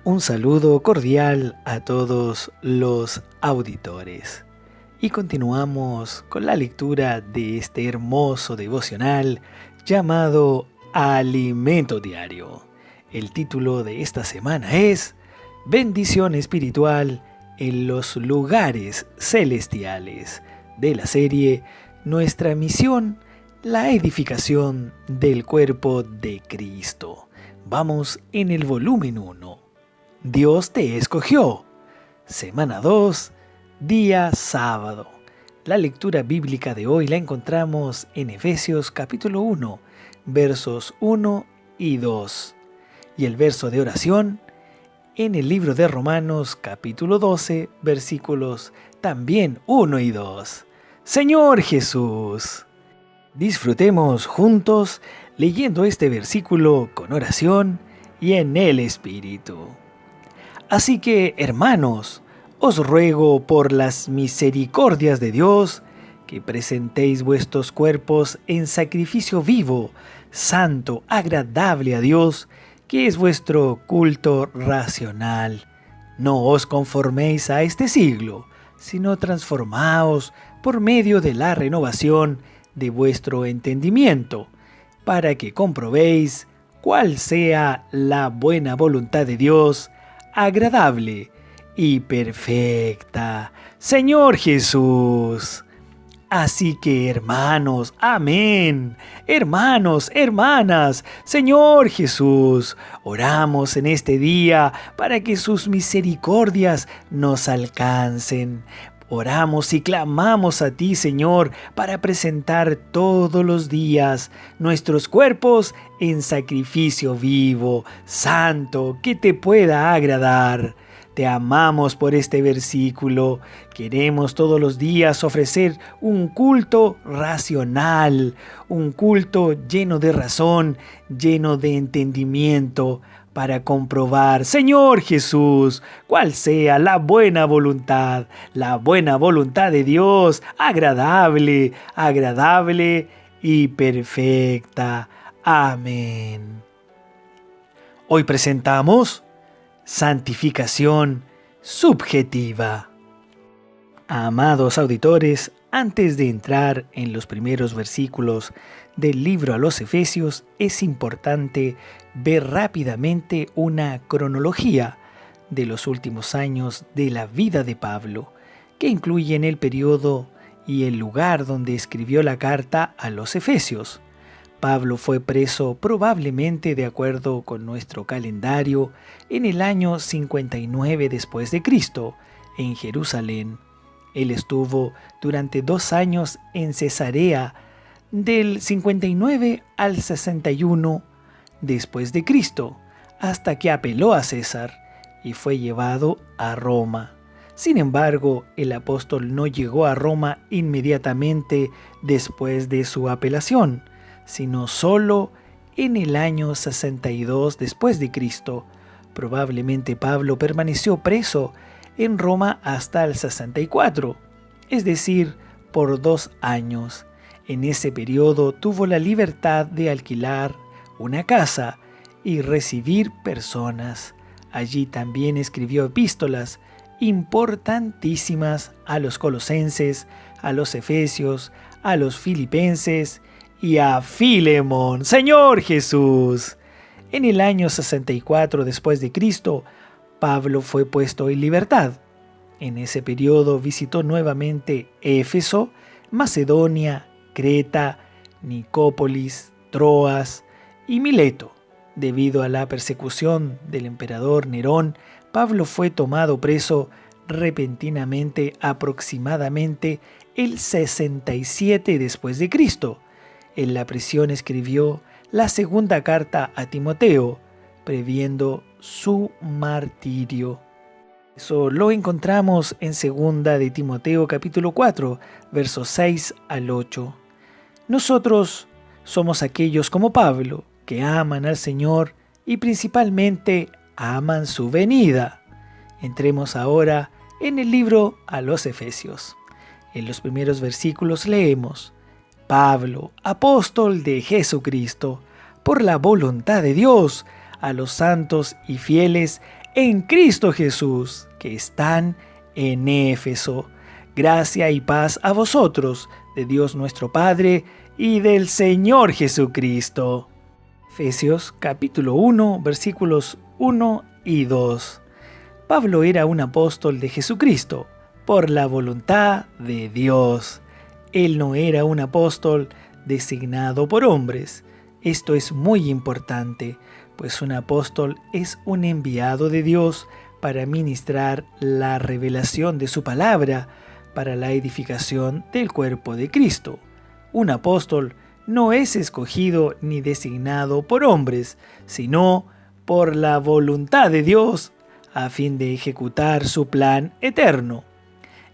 Un saludo cordial a todos los auditores. Y continuamos con la lectura de este hermoso devocional llamado Alimento Diario. El título de esta semana es Bendición Espiritual en los Lugares Celestiales, de la serie Nuestra Misión, la edificación del cuerpo de Cristo. Vamos en el volumen 1. Dios te escogió. Semana 2, día sábado. La lectura bíblica de hoy la encontramos en Efesios capítulo 1, versos 1 y 2. Y el verso de oración en el libro de Romanos capítulo 12, versículos también 1 y 2. Señor Jesús, disfrutemos juntos leyendo este versículo con oración y en el Espíritu. Así que, hermanos, os ruego por las misericordias de Dios que presentéis vuestros cuerpos en sacrificio vivo, santo, agradable a Dios, que es vuestro culto racional. No os conforméis a este siglo, sino transformaos por medio de la renovación de vuestro entendimiento, para que comprobéis cuál sea la buena voluntad de Dios, agradable y perfecta. Señor Jesús. Así que, hermanos, amén. Hermanos, hermanas, Señor Jesús, oramos en este día para que sus misericordias nos alcancen. Oramos y clamamos a ti, Señor, para presentar todos los días nuestros cuerpos en sacrificio vivo, santo, que te pueda agradar. Te amamos por este versículo. Queremos todos los días ofrecer un culto racional, un culto lleno de razón, lleno de entendimiento, para comprobar, Señor Jesús, cuál sea la buena voluntad de Dios, agradable y perfecta. Amén. Hoy presentamos santificación subjetiva. Amados auditores, antes de entrar en los primeros versículos del libro a los Efesios, es importante ver rápidamente una cronología de los últimos años de la vida de Pablo, que incluyen el periodo y el lugar donde escribió la carta a los Efesios. Pablo fue preso probablemente, de acuerdo con nuestro calendario, en el año 59 después de Cristo, en Jerusalén. Él estuvo durante 2 años en Cesarea, del 59 al 61 después de Cristo, hasta que apeló a César y fue llevado a Roma. Sin embargo, el apóstol no llegó a Roma inmediatamente después de su apelación, sino solo en el año 62 después de Cristo. Probablemente Pablo permaneció preso en Roma hasta el 64, es decir, por 2 años. En ese periodo tuvo la libertad de alquilar una casa y recibir personas. Allí también escribió epístolas importantísimas a los colosenses, a los efesios, a los filipenses y a Filemón. Señor Jesús. En el año 64 después de Cristo, Pablo fue puesto en libertad. En ese periodo visitó nuevamente Éfeso, Macedonia, Creta, Nicópolis, Troas y Mileto. Debido a la persecución del emperador Nerón, Pablo fue tomado preso repentinamente aproximadamente el 67 después de Cristo. En la prisión escribió la segunda carta a Timoteo, previendo su martirio. Eso lo encontramos en 2 de Timoteo capítulo 4, versos 6 al 8. Nosotros somos aquellos como Pablo, que aman al Señor y principalmente aman su venida. Entremos ahora en el libro a los Efesios. En los primeros versículos leemos: Pablo, apóstol de Jesucristo, por la voluntad de Dios, a los santos y fieles en Cristo Jesús, que están en Éfeso. Gracia y paz a vosotros, de Dios nuestro Padre y del Señor Jesucristo. Efesios capítulo 1, versículos 1 y 2. Pablo era un apóstol de Jesucristo, por la voluntad de Dios. Él no era un apóstol designado por hombres. Esto es muy importante, pues un apóstol es un enviado de Dios para ministrar la revelación de su palabra, para la edificación del cuerpo de Cristo. Un apóstol no es escogido ni designado por hombres, sino por la voluntad de Dios, a fin de ejecutar su plan eterno.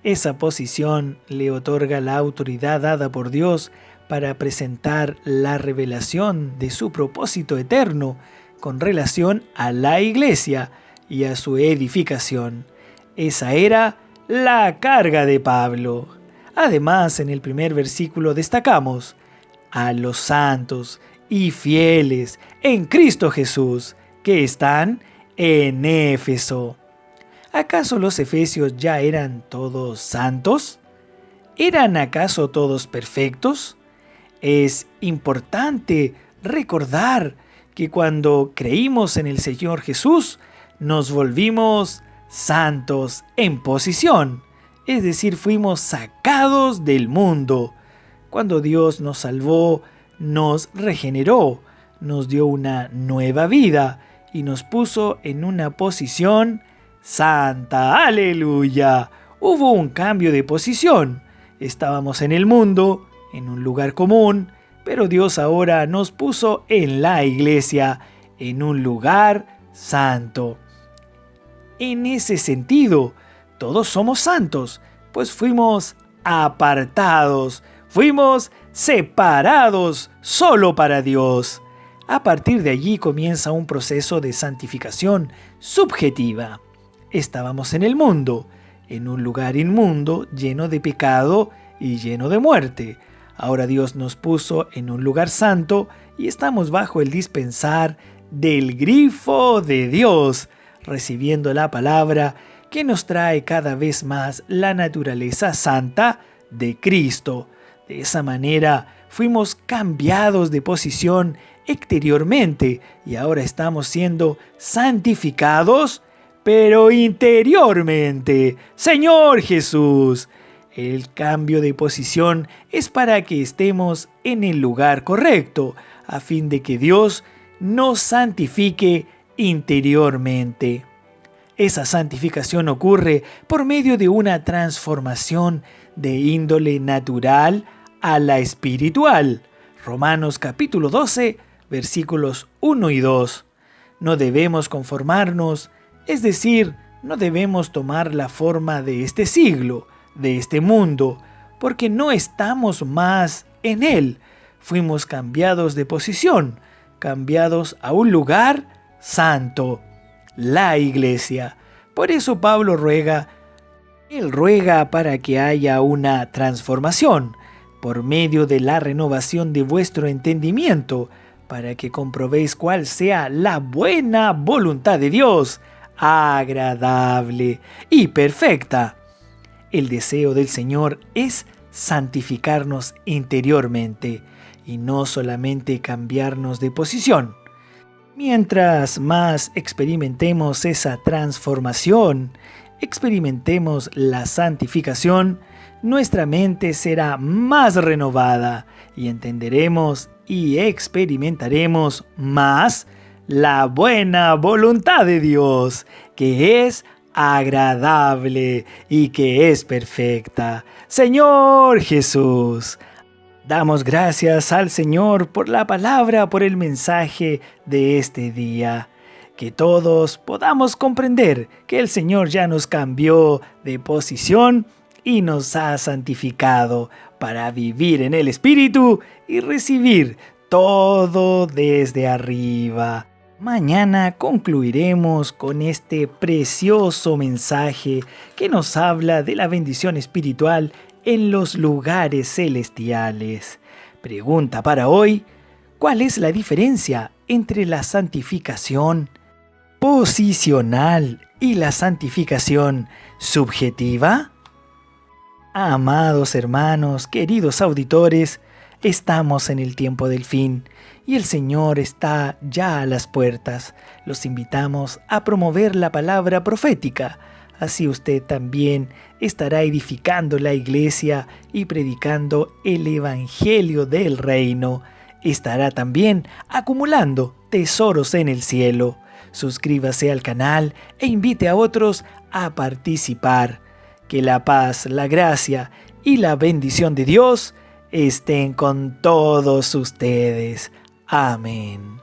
Esa posición le otorga la autoridad dada por Dios para presentar la revelación de su propósito eterno con relación a la iglesia y a su edificación. Esa era la carga de Pablo. Además, en el primer versículo destacamos a los santos y fieles en Cristo Jesús que están en Éfeso. ¿Acaso los efesios ya eran todos santos? ¿Eran acaso todos perfectos? Es importante recordar que cuando creímos en el Señor Jesús, nos volvimos santos en posición, es decir, fuimos sacados del mundo. Cuando Dios nos salvó, nos regeneró, nos dio una nueva vida y nos puso en una posición santa. ¡Aleluya! Hubo un cambio de posición. Estábamos en el mundo, en un lugar común, pero Dios ahora nos puso en la iglesia, en un lugar santo. En ese sentido, todos somos santos, pues fuimos apartados, fuimos separados solo para Dios. A partir de allí comienza un proceso de santificación subjetiva. Estábamos en el mundo, en un lugar inmundo, lleno de pecado y lleno de muerte. Ahora Dios nos puso en un lugar santo y estamos bajo el dispensar del grifo de Dios, recibiendo la palabra que nos trae cada vez más la naturaleza santa de Cristo. De esa manera fuimos cambiados de posición exteriormente y ahora estamos siendo santificados, pero interiormente. Señor Jesús, el cambio de posición es para que estemos en el lugar correcto, a fin de que Dios nos santifique interiormente. Esa santificación ocurre por medio de una transformación de índole natural a la espiritual. Romanos capítulo 12, versículos 1 y 2. No debemos conformarnos, es decir, no debemos tomar la forma de este siglo, de este mundo, porque no estamos más en él. Fuimos cambiados de posición, cambiados a un lugar santo, la iglesia. Por eso Pablo ruega para que haya una transformación por medio de la renovación de vuestro entendimiento, para que comprobéis cuál sea la buena voluntad de Dios, agradable y perfecta. El deseo del Señor es santificarnos interiormente y no solamente cambiarnos de posición. Mientras más experimentemos esa transformación, experimentemos la santificación, nuestra mente será más renovada y entenderemos y experimentaremos más la buena voluntad de Dios, que es agradable y que es perfecta. Señor Jesús, damos gracias al Señor por la palabra, por el mensaje de este día. Que todos podamos comprender que el Señor ya nos cambió de posición y nos ha santificado para vivir en el Espíritu y recibir todo desde arriba. Mañana concluiremos con este precioso mensaje que nos habla de la bendición espiritual en los lugares celestiales. Pregunta para hoy: ¿cuál es la diferencia entre la santificación posicional y la santificación subjetiva? Amados hermanos, queridos auditores, estamos en el tiempo del fin y el Señor está ya a las puertas. Los invitamos a promover la palabra profética. Así usted también estará edificando la iglesia y predicando el evangelio del reino. Estará también acumulando tesoros en el cielo. Suscríbase al canal e invite a otros a participar. Que la paz, la gracia y la bendición de Dios estén con todos ustedes. Amén.